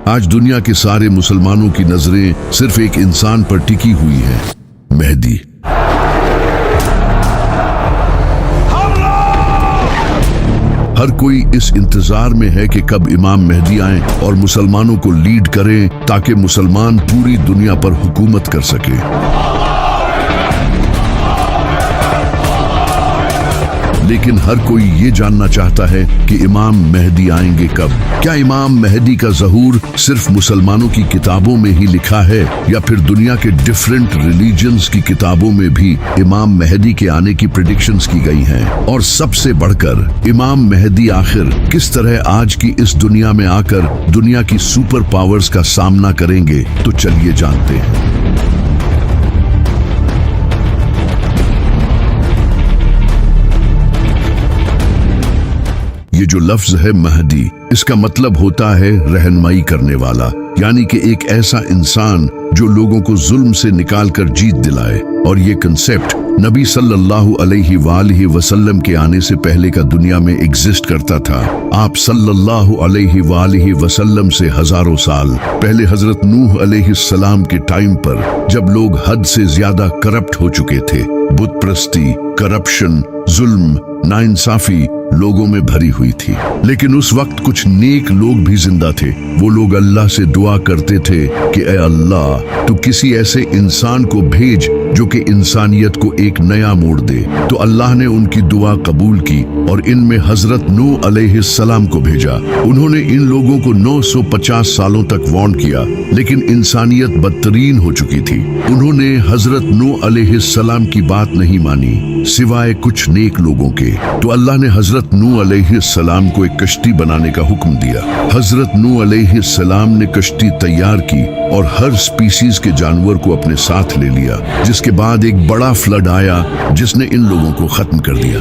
آج دنیا کے سارے مسلمانوں کی نظریں صرف ایک انسان پر ٹکی ہوئی ہیں، مہدی۔ ہر کوئی اس انتظار میں ہے کہ کب امام مہدی آئیں اور مسلمانوں کو لیڈ کریں تاکہ مسلمان پوری دنیا پر حکومت کر سکے۔ لیکن ہر کوئی یہ جاننا چاہتا ہے کہ امام مہدی آئیں گے کب؟ کیا امام مہدی کا ظہور صرف مسلمانوں کی کتابوں میں ہی لکھا ہے یا پھر دنیا کے ڈیفرنٹ ریلیجنز کی کتابوں میں بھی امام مہدی کے آنے کی پریڈکشنز کی گئی ہیں؟ اور سب سے بڑھ کر امام مہدی آخر کس طرح آج کی اس دنیا میں آ کر دنیا کی سپر پاورز کا سامنا کریں گے؟ تو چلیے جانتے ہیں۔ یہ جو لفظ ہے مہدی، اس کا مطلب ہوتا ہے رہنمائی کرنے والا، یعنی کہ ایک ایسا انسان جو لوگوں کو ظلم سے نکال کر جیت دلائے۔ اور یہ کنسیپٹ نبی صلی اللہ علیہ وآلہ وسلم کے آنے سے پہلے کا دنیا میں ایگزسٹ کرتا تھا۔ آپ صلی اللہ علیہ وآلہ وسلم سے ہزاروں سال پہلے حضرت نوح علیہ السلام کے ٹائم پر، جب لوگ حد سے زیادہ کرپٹ ہو چکے تھے، بت پرستی، کرپشن، ظلم، ناانصافی لوگوں میں بھری ہوئی تھی، لیکن اس وقت کچھ نیک لوگ بھی زندہ تھے۔ وہ لوگ اللہ سے دعا کرتے تھے کہ اے اللہ، تو کسی ایسے انسان کو بھیج جو کہ انسانیت کو ایک نیا موڑ دے۔ تو اللہ نے ان کی دعا قبول کی اور ان میں حضرت نوح علیہ السلام کو بھیجا۔ انہوں نے ان لوگوں کو 950 سالوں تک وارن کیا، لیکن انسانیت بدترین ہو چکی تھی۔ انہوں نے حضرت نوح علیہ السلام کی بات نہیں مانی سوائے کچھ نیک لوگوں کے۔ تو اللہ نے حضرت نوح علیہ السلام کو ایک کشتی بنانے کا حکم دیا۔ حضرت نوح علیہ السلام نے کشتی تیار کی اور ہر سپیسیز کے جانور کو اپنے ساتھ لے لیا، جس کے بعد ایک بڑا فلڈ آیا جس نے ان لوگوں کو ختم کر دیا۔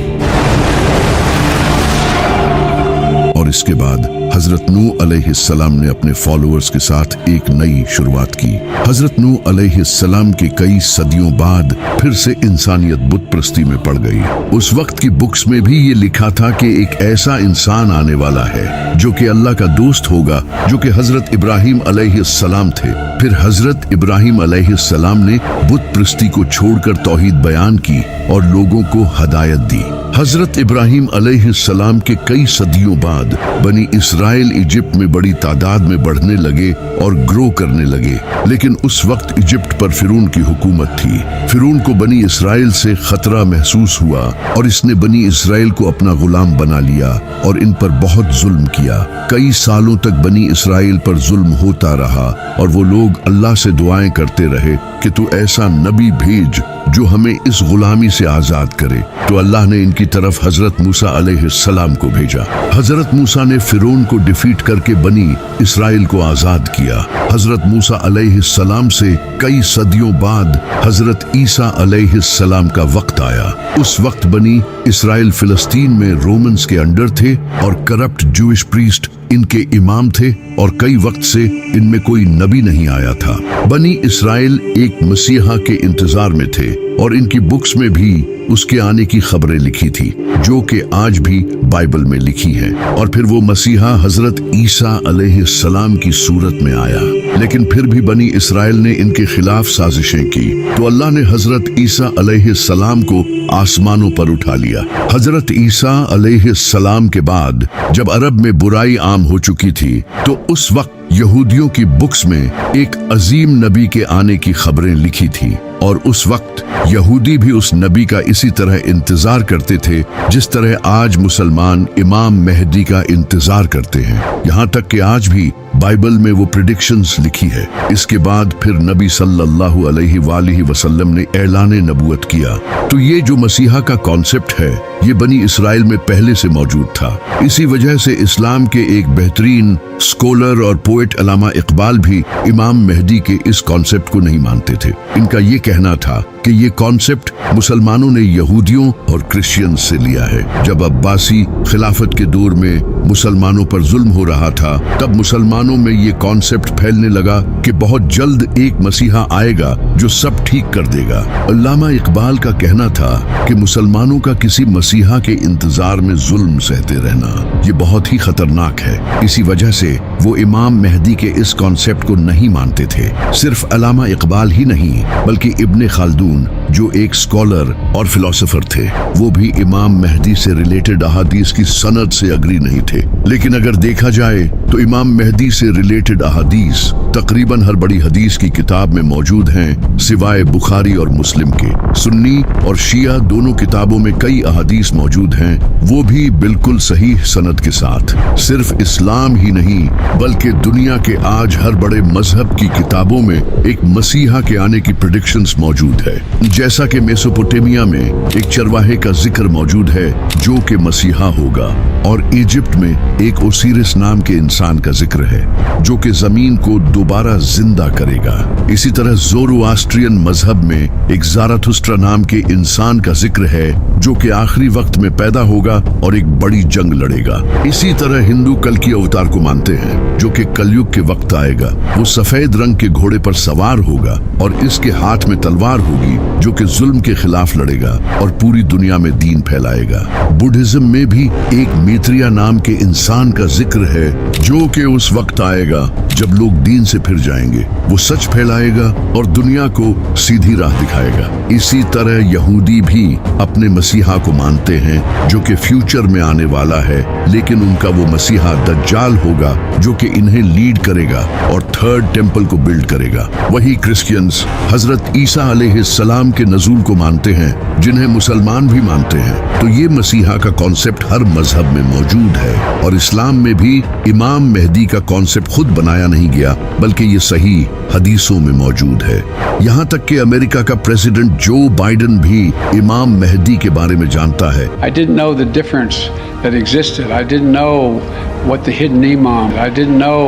اور اس کے بعد حضرت نوح علیہ السلام نے اپنے فالوورز کے ساتھ ایک نئی شروعات کی۔ حضرت نوح علیہ السلام کے کئی صدیوں بعد پھر سے انسانیت بت پرستی میں پڑ گئی۔ اس وقت کی بکس میں بھی یہ لکھا تھا کہ ایک ایسا انسان آنے والا ہے جو کہ اللہ کا دوست ہوگا، جو کہ حضرت ابراہیم علیہ السلام تھے۔ پھر حضرت ابراہیم علیہ السلام نے بت پرستی کو چھوڑ کر توحید بیان کی اور لوگوں کو ہدایت دی۔ حضرت ابراہیم علیہ السلام کے کئی صدیوں بعد بنی اسرائیل ایجپٹ میں بڑی تعداد میں بڑھنے لگے اور گرو کرنے لگے، لیکن اس وقت ایجپٹ پر فرعون کی حکومت تھی۔ فرعون کو بنی اسرائیل سے خطرہ محسوس ہوا اور اس نے بنی اسرائیل کو اپنا غلام بنا لیا اور ان پر بہت ظلم کیا۔ کئی سالوں تک بنی اسرائیل پر ظلم ہوتا رہا اور وہ لوگ اللہ سے دعائیں کرتے رہے کہ تو ایسا نبی بھیج جو ہمیں اس غلامی سے آزاد کرے۔ تو اللہ نے ان کی طرف حضرت موسیٰ علیہ السلام کو بھیجا۔ حضرت موسیٰ نے فرعون کو ڈیفیٹ کر کے بنی اسرائیل کو آزاد کیا۔ حضرت موسیٰ علیہ السلام سے کئی صدیوں بعد حضرت عیسیٰ علیہ السلام کا وقت آیا۔ اس وقت بنی اسرائیل فلسطین میں رومنز کے انڈر تھے اور کرپٹ جوئش پریسٹ ان کے امام تھے، اور کئی وقت سے ان میں کوئی نبی نہیں آیا تھا۔ بنی اسرائیل ایک مسیحا کے انتظار میں تھے اور ان کی بکس میں بھی اس کے آنے کی خبریں لکھی تھی، جو کہ آج بھی بائبل میں لکھی ہیں۔ اور پھر وہ مسیحا حضرت عیسیٰ علیہ السلام کی صورت میں آیا، لیکن پھر بھی بنی اسرائیل نے ان کے خلاف سازشیں کی۔ تو اللہ نے حضرت عیسیٰ علیہ السلام کو آسمانوں پر اٹھا لیا۔ حضرت عیسیٰ علیہ السلام کے بعد جب عرب میں برائی عام ہو چکی تھی، تو اس وقت یہودیوں کی بکس میں ایک عظیم نبی کے آنے کی خبریں لکھی تھی، اور اس وقت یہودی بھی اس نبی کا اسی طرح انتظار کرتے تھے جس طرح آج مسلمان امام مہدی کا انتظار کرتے ہیں۔ یہاں تک کہ آج بھی بائبل میں وہ پریڈکشنز لکھی ہے۔ اس کے بعد پھر نبی صلی اللہ علیہ وآلہ وسلم نے اعلان نبوت کیا۔ تو یہ جو مسیحا کا کانسیپٹ ہے، یہ بنی اسرائیل میں پہلے سے موجود تھا۔ اسی وجہ سے اسلام کے ایک بہترین اسکولر اور پوئٹ علامہ اقبال بھی امام مہدی کے اس کانسیپٹ کو نہیں مانتے تھے۔ ان کا یہ कहना था कि ये कॉन्सेप्ट मुसलमानों ने यहूदियों और क्रिश्चियन से लिया है। जब अब्बासी खिलाफत के दौर में मुसलमानों पर जुल्म हो रहा था, तब मुसलमानों में ये कॉन्सेप्ट फैलने लगा कि बहुत जल्द एक मसीहा आएगा जो सब ठीक कर देगा। अल्लामा इकबाल का कहना था कि मुसलमानों का किसी मसीहा के इंतजार में जुल्म सहते रहना ये बहुत ही खतरनाक है। इसी वजह से वो इमाम मेहदी के इस कॉन्सेप्ट को नहीं मानते थे। सिर्फ अल्लामा इकबाल ही नहीं बल्कि इब्ने खालदून जो एक स्कॉलर और फिलोसोफर थे, वो भी इमाम मेहदी से रिलेटेड अहादीस की सनद से अग्री नहीं थे। लेकिन अगर देखा जाए तो इमाम मेहदी से रिलेटेड अहादीस तकरीबन हर बड़ी हदीस की किताब में मौजूद हैं, सिवाय बुखारी और मुस्लिम के। सुन्नी और शिया दोनों किताबों में कई अहादीस मौजूद हैं, वो भी बिल्कुल सही सनद के साथ। सिर्फ इस्लाम ही नहीं बल्कि दुनिया के आज हर बड़े मजहब की किताबों में एक मसीहा के आने की प्रेडिक्शंस मौजूद है। जैसा कि मेसोपोटामिया में एक चरवाहे का जिक्र मौजूद है जो कि मसीहा होगा, और इजिप्ट में एक ओसिरिस नाम के इंसान का जिक्र है जो कि जमीन को दोबारा जिंदा करेगा। इसी तरह ज़ोरोआस्ट्रियन मजहब में एक ज़ाराथुस्ट्रा नाम के इंसान का जिक्र है जो कि आखिरी वक्त में पैदा होगा और एक बड़ी जंग लड़ेगा। इसी तरह हिंदू कल की अवतार को मानते हैं जो कि कलयुग के वक्त आएगा। वो सफेद रंग के घोड़े पर सवार होगा और इसके हाथ में तलवार होगी जो कि जुल्म के खिलाफ लड़ेगा और पूरी दुनिया में दीन फैलाएगा। बुद्धिज्म में भी एक मैत्रेय नाम के इंसान का जिक्र है जो कि उस वक्त आएगा जब लोग दीन से फिर जाएंगे। वो सच फैलाएगा और दुनिया को सीधी राह दिखाएगा। इसी तरह यहूदी भी अपने मसीहा को मानते हैं जो कि फ्यूचर में आने वाला है, लेकिन उनका वो मसीहा दज्जाल होगा जो कि इन्हें लीड करेगा और थर्ड टेम्पल को बिल्ड करेगा। वही क्रिश्चियंस हजरत ईसा अलैहिस्सलाम के नज़ूल को मानते हैं जिन्हें मुसलमान भी मानते हैं। तो ये मसीहा का कॉन्सेप्ट हर मजहब में मौजूद है, और इस्लाम में भी इमाम मेहदी का कॉन्सेप्ट खुद बनाया नहीं गया बल्कि ये सही हदीसों में मौजूद है। यहाँ तक कि अमेरिका का प्रेसिडेंट जो बाइडेन भी इमाम मेहदी के बारे में जानता है। I didn't know the difference that existed. I didn't know what the hidden imam. I didn't know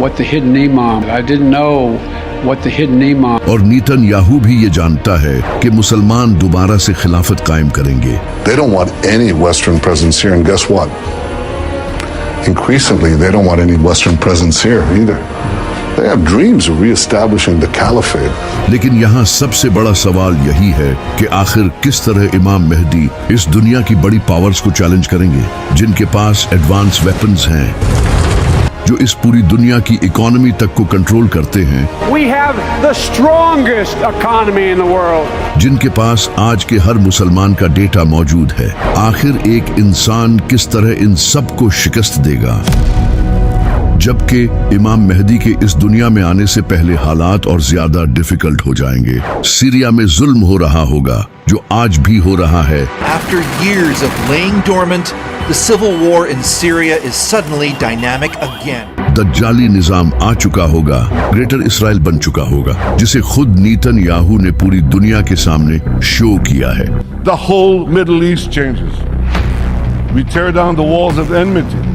what the hidden imam. I didn't know what the hidden imam. और Netanyahu भी ये जानता है कि मुसलमान दोबारा से खिलाफत कायम करेंगे। They don't want any Western presence here, and guess what? Increasingly, they don't want any Western presence here either. They have dreams of reestablishing the caliphate. लेकिन यहाँ सबसे बड़ा सवाल यही है कि आखिर किस तरह इमाम मेहदी इस दुनिया की बड़ी पावर्स को चैलेंज करेंगे जिनके पास एडवांस वेपन्स हैं, जो इस पूरी दुनिया की इकोनॉमी तक को कंट्रोल करते हैं। We have the strongest economy in the world. जिनके पास आज के हर मुसलमान का डेटा मौजूद है। आखिर एक इंसान किस तरह इन सब को शिकस्त देगा, जबकि इमाम मेहदी के इस दुनिया में आने से पहले हालात और ज्यादा डिफिकल्ट हो जाएंगे। सीरिया में जुल्म हो रहा होगा जो आज भी हो रहा है। After years of laying dormant, the civil war in Syria is suddenly dynamic again. दज्जाली निजाम आ चुका होगा, ग्रेटर इसराइल बन चुका होगा, जिसे खुद नेतन्याहू ने पूरी दुनिया के सामने शो किया है। The whole Middle East changes. We tear down the walls of enmity.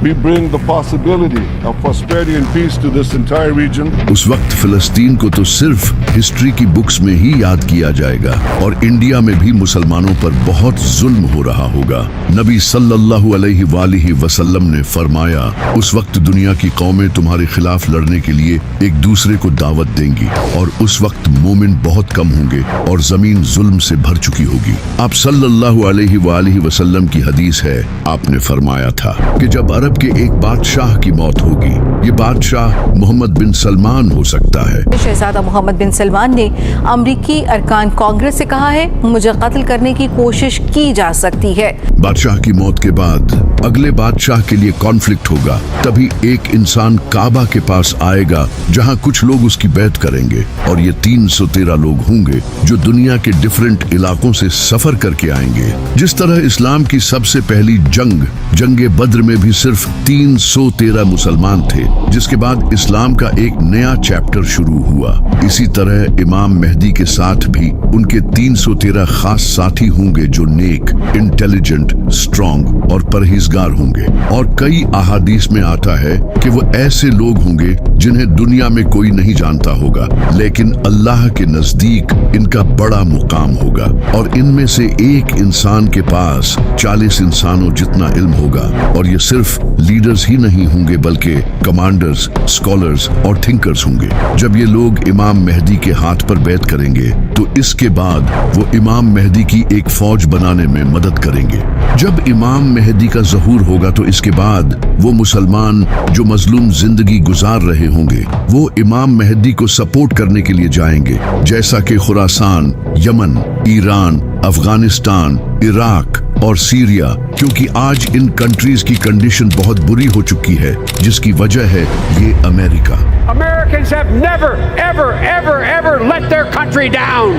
We bring the possibility of prosperity and peace to this entire region. उस वक्त फिलिस्तीन को तो सिर्फ हिस्ट्री की बुक्स में ही याद किया जाएगा, और इंडिया में भी मुसलमानों पर बहुत जुल्म हो रहा होगा। नबी सल्लल्लाहु अलैहि वसल्लम ने फरमाया, उस वक्त दुनिया की कौमें तुम्हारे खिलाफ लड़ने के लिए एक दूसरे को दावत देंगी, और उस वक्त मोमिन बहुत कम होंगे और जमीन जुल्म से भर चुकी होगी। आप सल्लल्लाहु अलैहि वसल्लम की हदीस है, आपने फरमाया था कि जब अरब के एक बादशाह की मौत होगी, ये बादशाह मोहम्मद बिन सलमान हो सकता है। शहजादा मोहम्मद बिन सलमान ने अमरीकी अरकान कांग्रेस से कहा है, मुझे कत्ल करने की कोशिश की जा सकती है। बादशाह की मौत के बाद अगले बादशाह के लिए कॉन्फ्लिक्ट होगा, तभी एक इंसान काबा के पास आएगा जहां कुछ लोग उसकी बैत करेंगे, और ये 313 लोग होंगे जो दुनिया के डिफरेंट इलाकों से सफर करके आएंगे। जिस तरह इस्लाम की सबसे पहली जंग बद्र में भी सिर्फ 313 मुसलमान थे, जिसके बाद इस्लाम का एक नया चैप्टर शुरू हुआ। इसी तरह इमाम मेहदी के साथ भी उनके 313 खास साथी होंगे जो नेक, इंटेलिजेंट, स्ट्रॉन्ग और परहेजगार होंगे। और कई अहादीस में आता है कि वो ऐसे लोग होंगे जिन्हें दुनिया में कोई नहीं जानता होगा, लेकिन अल्लाह के नजदीक इनका बड़ा मुकाम होगा। और इनमें से एक इंसान के पास 40 इंसानों जितना इल्म होगा। और ये सिर्फ लीडर्स ही नहीं होंगे बल्कि कमांडर्स, स्कॉलर्स और थिंकर्स होंगे। जब ये लोग इमाम मेहदी के हाथ पर बैत करेंगे तो इसके बाद वो इमाम मेहदी की एक फौज बनाने में मदद करेंगे। जब इमाम मेहदी का ज़हूर होगा तो इसके बाद वो मुसलमान जो मजलूम जिंदगी गुजार रहे होंगे वो इमाम मेहदी को सपोर्ट करने के लिए जाएंगे, जैसा कि Khorasan, Yemen, Iran, Afghanistan, Iraq और सीरिया, क्योंकि आज इन कंट्रीज की कंडीशन बहुत बुरी हो चुकी है, जिसकी वजह है ये America. Americans have never, ever, ever, ever let their country down.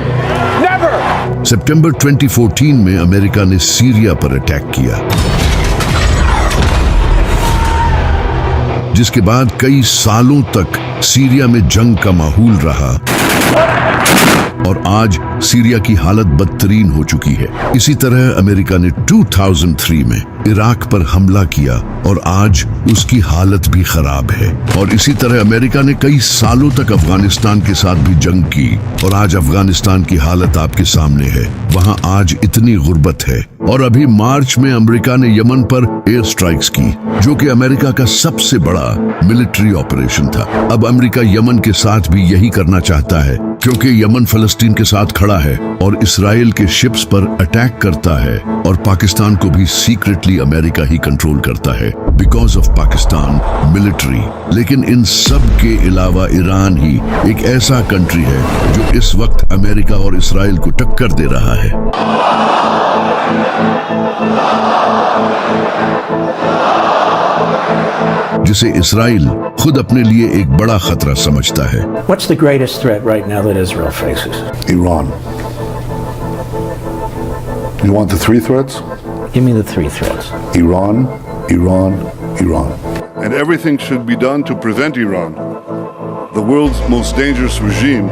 Never. सितंबर 2014 में अमेरिका ने सीरिया पर अटैक किया, जिसके बाद कई सालों तक सीरिया में जंग का माहौल रहा और आज सीरिया की हालत बदतरीन हो चुकी है। इसी तरह अमेरिका ने 2003 में इराक पर हमला किया और आज उसकी हालत भी खराब है। और इसी तरह अमेरिका ने कई सालों तक अफगानिस्तान के साथ भी जंग की और आज अफगानिस्तान की हालत आपके सामने है। वहां आज इतनी गुर्बत है। और अभी मार्च में अमेरिका ने यमन पर एयर स्ट्राइक्स की, जो कि अमेरिका का सबसे बड़ा मिलिट्री ऑपरेशन था। अब अमेरिका यमन के साथ भी यही करना चाहता है, क्योंकि यमन फलस्तीन के साथ खड़ा है और इसराइल के शिप्स पर अटैक करता है और पाकिस्तान को भी सीक्रेटली अमेरिका ही कंट्रोल करता है बिकॉज ऑफ पाकिस्तान मिलिट्री। लेकिन इन सब के अलावा ईरान ही एक ऐसा कंट्री है जो इस वक्त अमेरिका और इसराइल को टक्कर दे रहा है। जिसे इसराइल खुद अपने लिए एक बड़ा खतरा समझता है। What's the greatest threat right now that Israel faces? Iran. You want the three threats? Give me the three threats. Iran, Iran, Iran. And everything should be done to prevent Iran, the world's most dangerous regime,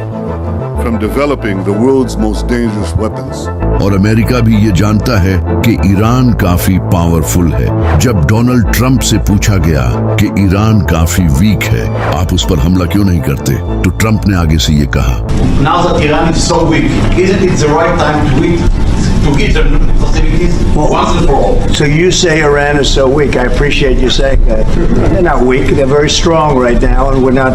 from developing the world's most dangerous weapons. और America भी ये जानता है कि Iran काफी powerful है। जब Donald Trump से पूछा गया कि ईरान काफी वीक है, आप उस पर हमला क्यों नहीं करते, तो ट्रंप ने आगे से ये कहा, Now that Iran is so weak, isn't it the right time to hit their nuclear facilities once and for all? So you say Iran is so weak. I appreciate you saying that. They're not weak. They're very strong right now, and we're not.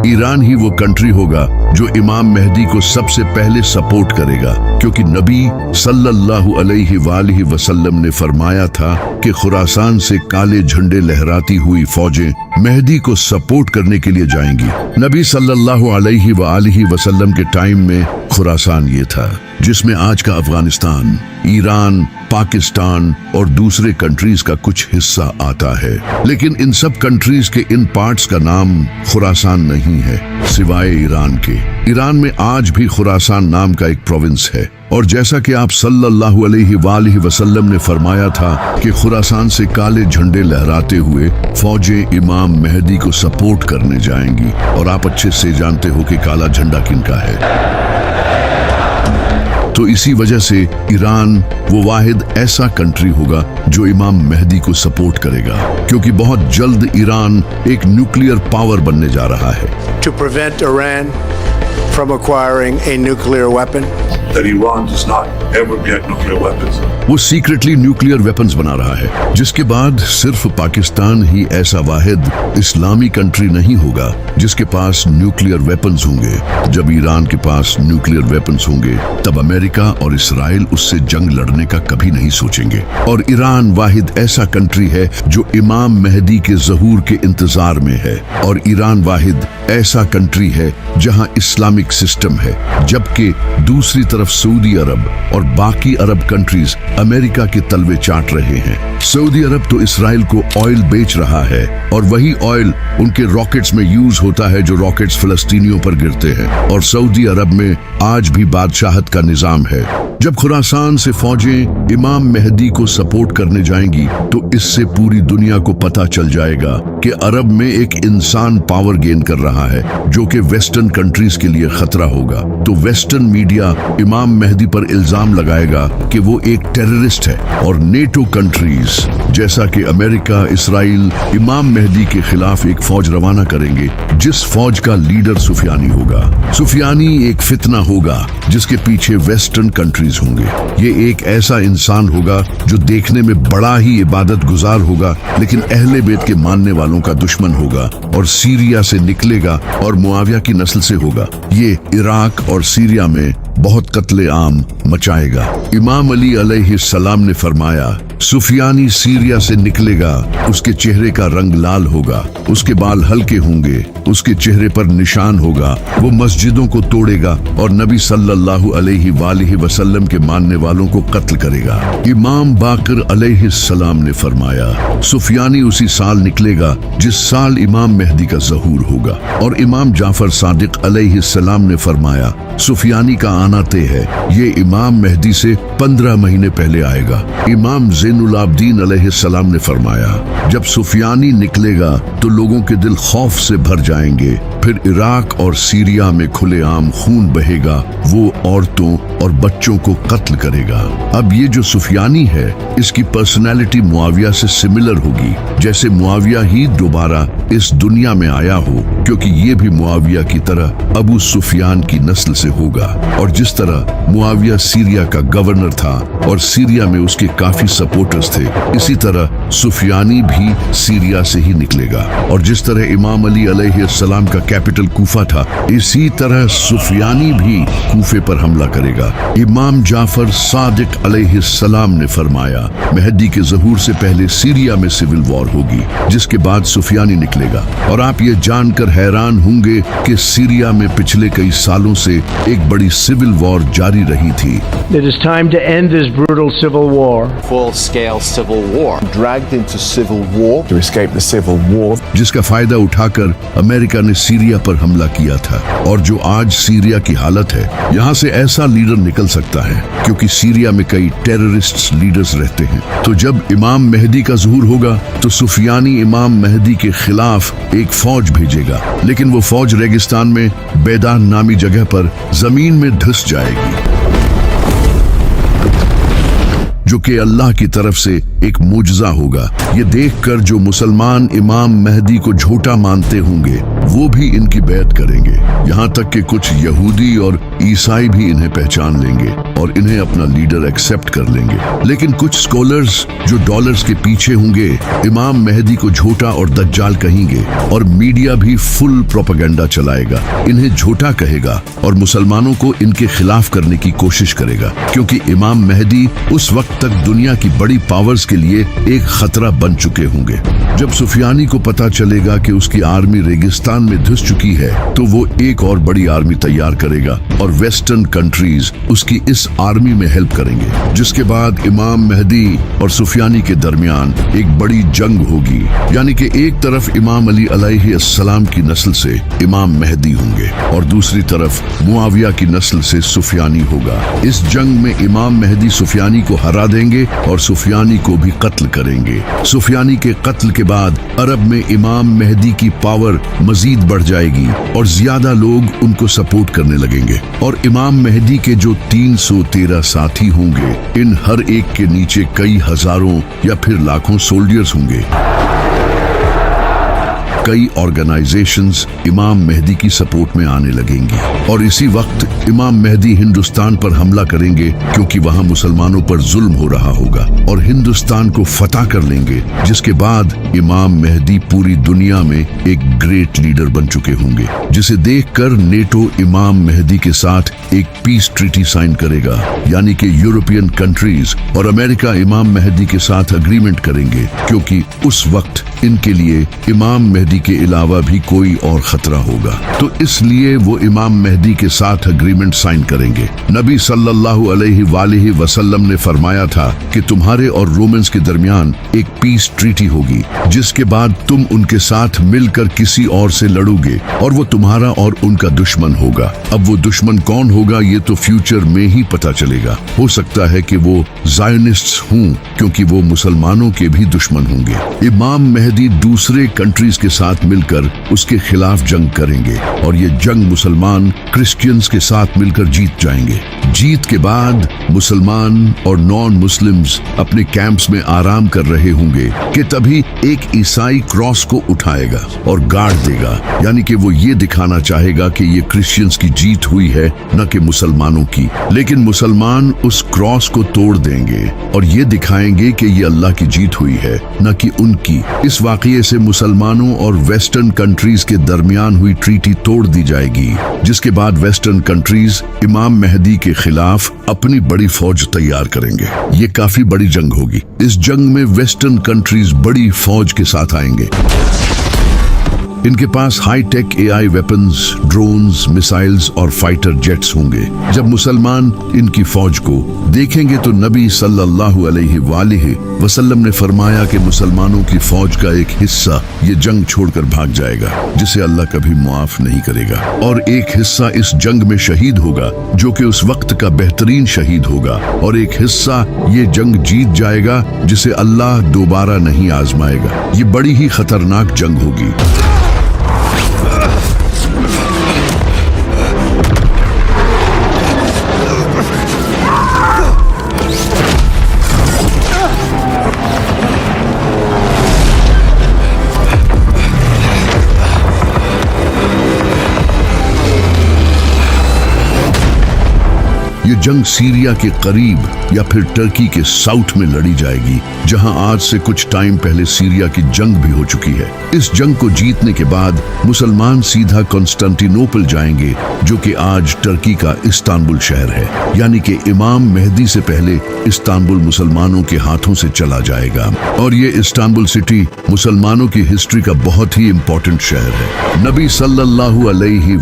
Iran ही वो country होगा जो इमाम मेहदी को सबसे पहले support करेगा, क्योंकि नबी सल्लल्लाहु अलैहि वसल्लम ने फरमाया था कि खुरासान से काले झंडे लहराती हुई फौजें मेहदी को सपोर्ट करने के लिए जाएंगी। नबी सल्लल्लाहु अलैहि वसल्लम के टाइम में खुरासान ये था, जिसमें आज का अफगानिस्तान, ईरान, पाकिस्तान और दूसरे कंट्रीज का कुछ हिस्सा आता है। लेकिन इन सब कंट्रीज के इन पार्ट्स का नाम खुरासान नहीं है, सिवाय ईरान के। ईरान में आज भी खुरासान नाम का एक प्रोविंस है। और जैसा कि आप सल्लल्लाहु अलैहि वसल्लम ने फरमाया था कि खुरासान से काले झंडे लहराते हुए फौजें इमाम मेहदी को सपोर्ट करने जाएंगी। और आप अच्छे से जानते हो कि काला झंडा किनका है। तो इसी वजह से ईरान वो वाहिद ऐसा कंट्री होगा जो इमाम मेहदी को सपोर्ट करेगा, क्योंकि बहुत जल्द ईरान एक न्यूक्लियर पावर बनने जा रहा है। To prevent Iran from acquiring a nuclear weapon. That Iran does not ever get nuclear weapons. वो सीक्रेटली न्यूक्लियर वेपन्स बना रहा है, जिसके बाद सिर्फ पाकिस्तान ही ऐसा वाहिद इस्लामी कंट्री नहीं होगा जिसके पास न्यूक्लियर वेपन्स होंगे। जब ईरान के पास न्यूक्लियर वेपन्स होंगे तब अमेरिका और इसराइल उससे जंग लड़ने का कभी नहीं सोचेंगे। और ईरान वाहिद ऐसा कंट्री है जो इमाम मेहदी के ज़हूर के इंतजार में है। और ईरान वाहिद ऐसा कंट्री है जहां इस्लामिक सिस्टम है, जबकि दूसरी तरफ सऊदी अरब और बाकी अरब कंट्रीज अमेरिका के तलवे चाट रहे हैं। सऊदी अरब तो इसराइल को ऑयल बेच रहा है और वही ऑयल उनके रॉकेट्स में यूज होता है जो रॉकेट्स फिलिस्तीनियों पर गिरते हैं। और सऊदी अरब में आज भी बादशाहत का निजाम है, जब खुरासान से फौजें इमाम मेहदी को सपोर्ट करने जाएंगी तो इससे पूरी दुनिया को पता चल जाएगा कि अरब में एक इंसान पावर गेन कर रहा है जो कि वेस्टर्न कंट्रीज के लिए खतरा होगा। तो वेस्टर्न मीडिया इमाम मेहदी पर इल्जाम लगाएगा कि वो एक टेररिस्ट है और नेटो कंट्रीज जैसा कि अमेरिका, इसराइल इमाम मेहदी के खिलाफ एक फौज रवाना करेंगे जिस फौज का लीडर सुफियानी होगा। सुफियानी एक फितना होगा जिसके पीछे वेस्टर्न कंट्रीज होंगे। ये एक ऐसा इंसान होगा जो देखने में बड़ा ही इबादत गुजार होगा लेकिन अहले बैत के मानने वालों का दुश्मन होगा और सीरिया से निकलेगा और मुआविया की नस्ल से होगा। ये इराक और सीरिया में बहुत कत्ले आम मचाएगा। इमाम अली अलैहिस्सलाम ने फरमाया, सुफियानी सीरिया से निकलेगा, उसके चेहरे का रंग लाल होगा, उसके बाल हल्के होंगे, उसके चेहरे पर निशान होगा, वो मस्जिदों को तोड़ेगा और नबी सल्लल्लाहु अलैहि वसल्लम के मानने वालों को कत्ल करेगा। इमाम बाकर अलैहिस्सलाम ने फरमाया, सुफियानी उसी साल निकलेगा जिस साल इमाम मेहदी का ज़हूर होगा। और इमाम जाफर सादिक अलैहिस्सलाम ने फरमाया, सुफियानी का आना तय है, ये इमाम मेहदी से 15 महीने पहले आएगा। इमाम ज़ैनुल आबदीन अलैहिस्सलाम ने फरमाया, जब सुफियानी निकलेगा तो लोगों के दिल खौफ से भर जाएंगे, फिर इराक और सीरिया में खुलेआम खून बहेगा, वो औरतों और बच्चों को कत्ल करेगा। अब ये जो सुफियानी है इसकी पर्सनैलिटी मुआविया से सिमिलर होगी, जैसे मुआविया ही दोबारा इस दुनिया में आया हो, क्योंकि ये भी मुआविया की तरह अबू सुफियान की नस्ल से होगा। और जिस तरह मुआविया सीरिया का गवर्नर था और सीरिया में उसके काफी सपोर्टर्स थे, इसी तरह सुफियानी भी सीरिया से ही निकलेगा। और जिस तरह इमाम अली अलैहिस्सलाम का कैपिटल कूफा था, इसी तरह सुफियानी भी कूफे पर हमला करेगा। इमाम जाफर सादिक अलैहिस्सलाम ने फरमाया, मेहदी के ज़हूर से पहले सीरिया में सिविल वॉर होगी, जिसके बाद सुफियानी निकलेगा। और आप ये जानकर हैरान होंगे कि सीरिया में पिछले कई सालों से एक बड़ी सिविल वॉर जारी रही थी। It is time to end this brutal civil war. Full-scale civil war. Dragged into civil war to escape the civil war. जिसका फायदा उठाकर अमेरिका ने सीरिया पर हमला किया था। और जो आज सीरिया की हालत है, यहाँ से ऐसा लीडर निकल सकता है क्योंकि सीरिया में कई टेररिस्ट लीडर्स रहते हैं। तो जब इमाम मेहदी का ज़हूर होगा तो सुफियानी इमाम मेहदी के खिलाफ एक फौज भेजेगा, लेकिन वो फौज रेगिस्तान में बेदान नामी जगह पर जमीन में धंस जाएगी, जो कि अल्लाह की तरफ से एक मुजज़ा होगा। ये देखकर जो मुसलमान इमाम मेहदी को झूठा मानते होंगे वो भी इनकी बैत करेंगे, यहाँ तक कि कुछ यहूदी और ईसाई भी इन्हें पहचान लेंगे और इन्हें अपना लीडर एक्सेप्ट कर लेंगे। लेकिन कुछ स्कॉलर्स जो डॉलर्स के पीछे होंगे इमाम मेहदी को झूठा और दज्जाल कहेंगे, और मीडिया भी फुल प्रोपेगेंडा चलाएगा, इन्हें झूठा कहेगा और मुसलमानों को इनके खिलाफ करने की कोशिश करेगा, क्योंकि इमाम मेहदी उस वक्त तक दुनिया की बड़ी पावर्स के लिए एक खतरा बन चुके होंगे। जब सुफियानी को पता चलेगा कि उसकी आर्मी रेगिस्तान में धंस चुकी है तो वो एक और बड़ी आर्मी तैयार करेगा और वेस्टर्न कंट्रीज उसकी इस आर्मी में हेल्प करेंगे, जिसके बाद इमाम मेहदी और सुफियानी के दरमियान एक बड़ी जंग होगी। यानी कि एक तरफ इमाम अली अलैहिस्सलाम की नस्ल से इमाम मेहदी होंगे और दूसरी तरफ मुआविया की नस्ल से सुफियानी होगा। इस जंग में इमाम मेहदी सुफियानी को हरा देंगे और सुफियानी को भी कत्ल करेंगे। सुफियानी के कत्ल के बाद अरब में इमाम मेहदी की पावर मजीद बढ़ जाएगी और ज्यादा लोग उनको सपोर्ट करने लगेंगे। और इमाम मेहदी के जो 313 साथी होंगे, इन हर एक के नीचे कई हजारों या फिर लाखों सोल्जर्स होंगे। कई ऑर्गेनाइजेशंस इमाम मेहदी की सपोर्ट में आने लगेंगी और इसी वक्त इमाम मेहदी हिंदुस्तान पर हमला करेंगे, क्योंकि वहां मुसलमानों पर जुल्म हो रहा होगा, और हिंदुस्तान को फतह कर लेंगे, जिसके बाद इमाम मेहदी पूरी दुनिया में एक ग्रेट लीडर बन चुके होंगे, जिसे देखकर नेटो इमाम मेहदी के साथ एक पीस ट्रीटी साइन करेगा। यानी कि यूरोपियन कंट्रीज और अमेरिका इमाम मेहदी के साथ अग्रीमेंट करेंगे, क्योंकि उस वक्त इनके लिए इमाम मेहदी मेहदी के अलावा भी कोई और खतरा होगा, तो इसलिए वो इमाम मेहदी के साथ एग्रीमेंट साइन करेंगे। नबी सल्लल्लाहु अलैहि वसल्लम ने फरमाया था कि तुम्हारे और रोमन्स के दरमियान एक पीस ट्रीटी होगी, जिसके बाद तुम उनके साथ मिलकर किसी और से लड़ोगे और वो तुम्हारा और उनका दुश्मन होगा। अब वो दुश्मन कौन होगा ये तो फ्यूचर में ही पता चलेगा। हो सकता है कि वो ज़ायनिस्ट्स हों, क्योंकि वो मुसलमानों के भी दुश्मन होंगे। इमाम मेहदी दूसरे कंट्रीज के साथ मिलकर उसके खिलाफ जंग करेंगे और ये जंग मुसलमान क्रिश्चियंस के साथ मिलकर जीत जाएंगे। जीत के बाद मुसलमान और नॉन मुस्लिम्स अपने कैंप्स में आराम कर रहे होंगे कि तभी एक ईसाई क्रॉस को उठाएगा और गाड़ देगा, यानी कि वो ये दिखाना चाहेगा कि ये क्रिश्चियंस की जीत हुई है, न कि मुसलमानों की। लेकिन मुसलमान उस क्रॉस को तोड़ देंगे और ये दिखाएंगे कि ये अल्लाह की जीत हुई है, न कि उनकी। इस वाक़ये से मुसलमानों और वेस्टर्न कंट्रीज के दरमियान हुई ट्रीटी तोड़ दी जाएगी, जिसके बाद वेस्टर्न कंट्रीज इमाम मेहदी के खिलाफ अपनी बड़ी फौज तैयार करेंगे। ये काफी बड़ी जंग होगी। इस जंग में वेस्टर्न कंट्रीज बड़ी फौज के साथ आएंगे। इनके पास high tech AI weapons, drones, missiles और फाइटर जेट्स होंगे। जब मुसलमान इनकी फौज को देखेंगे तो नबी सल्लल्लाहु अलैहि वसल्लम ने फरमाया कि मुसलमानों की फौज का एक हिस्सा ये जंग छोड़कर भाग जाएगा, जिसे अल्लाह कभी मुआफ नहीं करेगा, और एक हिस्सा इस जंग में शहीद होगा, जो कि उस वक्त का बेहतरीन शहीद होगा, और एक हिस्सा ये जंग जीत जाएगा, जिसे अल्लाह दोबारा नहीं आजमाएगा। ये बड़ी ही खतरनाक जंग होगी। ये जंग सीरिया के करीब या फिर टर्की के साउथ में लड़ी जाएगी, जहां आज से कुछ टाइम पहले सीरिया की जंग भी हो चुकी है। इस जंग को जीतने के बाद मुसलमान सीधा कॉन्स्टेंटिनोपल जाएंगे, जो कि आज टर्की का इस्तांबुल शहर है, यानी कि इमाम मेहदी से पहले इस्तांबुल मुसलमानों के हाथों से चला जाएगा। और ये इस्तांबुल सिटी मुसलमानों की हिस्ट्री का बहुत ही इम्पोर्टेंट शहर है। नबी सल्लल्लाहु अलैहि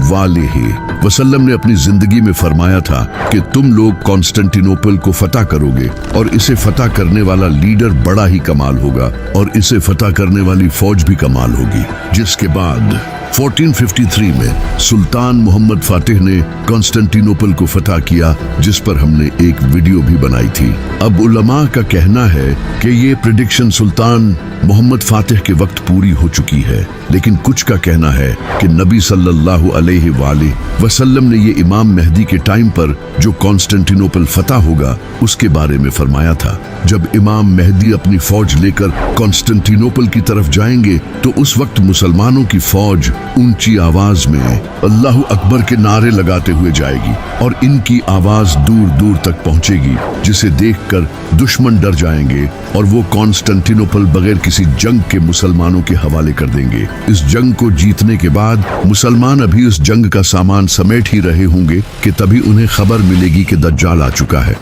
वसल्लम ने अपनी जिंदगी में फरमाया था कि तुम लोग कॉन्स्टेंटिनोपल को फतह करोगे, और इसे फतह करने वाला लीडर बड़ा ही कमाल होगा, और इसे फतह करने वाली फौज भी कमाल होगी। जिसके बाद 1453 में सुल्तान मोहम्मद फातिह ने कॉन्स्टेंटिनोपल को फतह किया, जिस पर हमने एक वीडियो भी बनाई थी। अब उलमा का कहना है कि ये प्रेडिक्शन सुल्तान मोहम्मद फातिह के वक्त पूरी हो चुकी है, लेकिन कुछ का कहना है कि नबी सल्लल्लाहु अलैहि वसल्लम ने ये इमाम मेहदी के टाइम पर जो कॉन्स्टेंटिनोपल फतह होगा उसके बारे में फरमाया था। जब इमाम मेहदी अपनी फौज लेकर कॉन्स्टेंटिनोपल की तरफ जाएंगे तो उस वक्त मुसलमानों की फौज ऊंची आवाज में अल्लाहु अकबर के नारे लगाते हुए जाएगी, और इनकी आवाज दूर दूर तक पहुंचेगी, जिसे देखकर दुश्मन डर जाएंगे और वो कॉन्स्टेंटिनोपल बगैर किसी जंग के मुसलमानों के हवाले कर देंगे। इस जंग को जीतने के बाद मुसलमान अभी उस जंग का सामान समेट ही रहे होंगे कि तभी उन्हें खबर मिलेगी कि दज्जाल आ चुका है।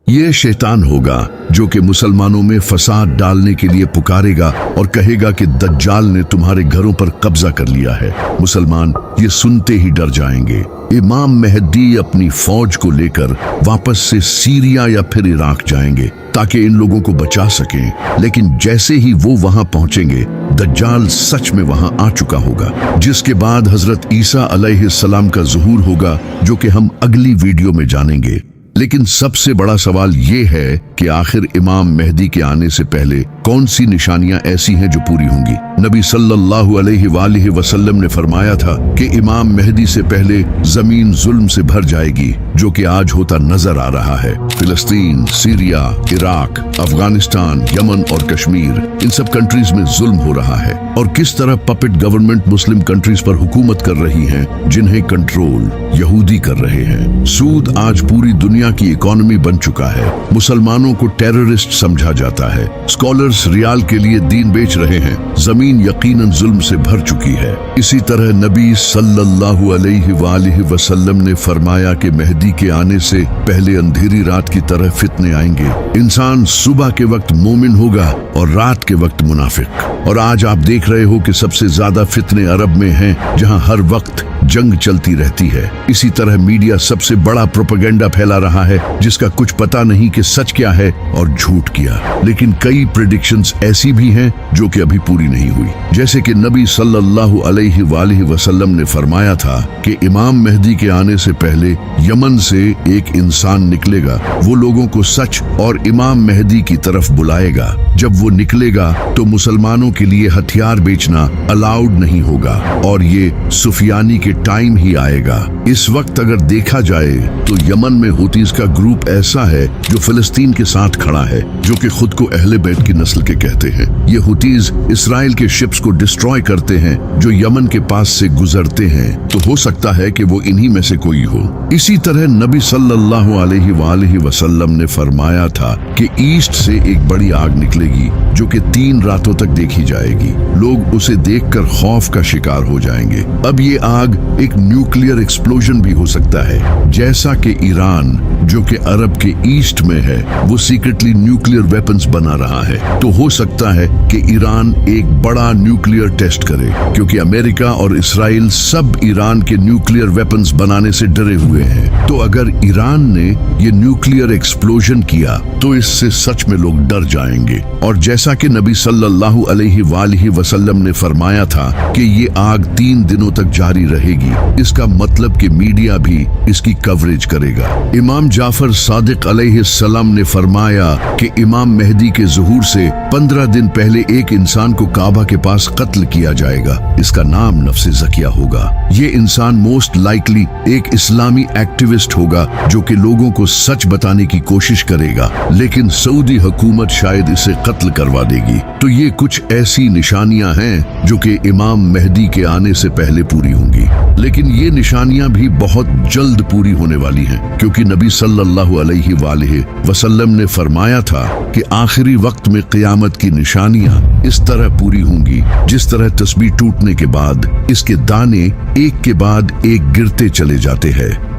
ये शैतान होगा जो कि मुसलमानों में फसाद डालने के लिए पुकारेगा और कहेगा कि दज्जाल ने तुम्हारे घरों पर कब्जा कर लिया है। मुसलमान ये सुनते ही डर जाएंगे। इमाम मेहदी अपनी फौज को लेकर वापस से सीरिया या फिर इराक जाएंगे ताकि इन लोगों को बचा सकें, लेकिन जैसे ही वो वहां पहुंचेंगे दज्जाल सच में वहां आ चुका होगा, जिसके बाद हजरत ईसा अलैहिस्सलाम का ज़ुहूर होगा, जो कि हम अगली वीडियो में जानेंगे। लेकिन सबसे बड़ा सवाल ये है कि आखिर इमाम मेहदी के आने से पहले कौन सी निशानियां ऐसी हैं जो पूरी होंगी। नबी सल्लल्लाहु अलैहि वसल्लम ने फरमाया था कि इमाम मेहदी से पहले जमीन जुल्म से भर जाएगी, जो कि आज होता नजर आ रहा है। फिलिस्तीन, सीरिया, इराक, अफगानिस्तान, यमन और कश्मीर, इन सब कंट्रीज में जुल्म हो रहा है, और किस तरह पपेट गवर्नमेंट मुस्लिम कंट्रीज पर हुकूमत कर रही है, जिन्हें कंट्रोल यहूदी कर रहे हैं। सूद आज पूरी दुनिया दुनिया की इकोनॉमी बन चुका है। मुसलमानों को टेररिस्ट समझा जाता है। स्कॉलर्स रियाल के लिए दीन बेच रहे हैं। जमीन यकीनन जुल्म से भर चुकी है। इसी तरह नबी सल्लल्लाहु अलैहि वसल्लम ने फरमाया कि मेहदी के आने से पहले अंधेरी रात की तरह फितने आएंगे। इंसान सुबह के वक्त मोमिन होगा और रात के वक्त मुनाफिक। और आज आप देख रहे हो कि सबसे ज्यादा फितने अरब में हैं, जहां हर वक्त जंग चलती रहती है। इसी तरह मीडिया सबसे बड़ा प्रोपेगेंडा फैला रहा है, जिसका कुछ पता नहीं कि सच क्या है और झूठ क्या। लेकिन कई प्रेडिक्शंस ऐसी भी हैं जो कि अभी पूरी नहीं हुई। जैसे कि नबी सल्लल्लाहु अलैहि वसल्लम ने फरमाया था कि इमाम मेहदी के आने से पहले यमन से एक इंसान निकलेगा। वो लोगों को सच और इमाम मेहदी की तरफ बुलाएगा। जब वो निकलेगा तो मुसलमानों के लिए हथियार बेचना अलाउड नहीं होगा और ये सुफियानी के टाइम ही आएगा। इस वक्त अगर देखा जाए तो यमन में हुतीज का ग्रुप ऐसा है जो फिलिस्तीन के साथ खड़ा है, जो कि खुद को अहले बैत की नस्ल के कहते हैं। ये हुतीज इसराइल के शिप्स को डिस्ट्रॉय करते हैं जो यमन के पास से गुजरते हैं। तो हो सकता है कि वो इन्हीं में से कोई हो। इसी तरह नबी सल्लल्लाहु अलैहि वसल्लम ने फरमाया था कि ईस्ट से एक बड़ी आग निकलेगी जो कि 3 रातों तक देखी जाएगी। लोग उसे देखकर खौफ का शिकार हो जाएंगे। अब ये आग एक न्यूक्लियर एक्सप्लोजन भी हो सकता है, जैसा कि ईरान जो कि अरब के ईस्ट में है वो सीक्रेटली न्यूक्लियर वेपन्स बना रहा है। तो हो सकता है कि ईरान एक बड़ा न्यूक्लियर टेस्ट करे, क्योंकि अमेरिका और इसराइल सब ईरान के न्यूक्लियर वेपन्स बनाने से डरे हुए हैं। तो अगर ईरान ने ये न्यूक्लियर एक्सप्लोजन किया तो इससे सच में लोग डर जाएंगे। और जैसा कि नबी सल्लल्लाहु अलैहि वसल्लम ने फरमाया था कि ये आग 3 दिनों तक जारी रहेगी, इसका मतलब कि मीडिया भी इसकी कवरेज करेगा। इमाम जाफर सादिक अलैहिस्सलाम ने फरमाया कि इमाम मेहदी के ज़ुहूर से 15 दिन पहले एक इंसान को काबा के पास कत्ल किया जाएगा। इसका नाम नफ्से ज़किया होगा। ये इंसान मोस्ट लाइकली एक इस्लामी एक्टिविस्ट होगा जो कि लोगों को सच बताने की कोशिश करेगा, लेकिन सऊदी हुकूमत शायद इसे कत्ल करवा देगी। तो ये कुछ ऐसी निशानियां हैं जो कि इमाम मेहदी के आने से पहले पूरी होंगी। लेकिन ये निशानियां भी बहुत जल्द पूरी होने वाली हैं, क्योंकि नबी सल्लल्लाहु अलैहि वसल्लम ने फरमाया था कि आखिरी वक्त में क़यामत की निशानियां इस तरह पूरी होंगी जिस तरह तस्बीह टूटने के बाद इसके दाने एक के बाद एक गिरते चले जाते हैं।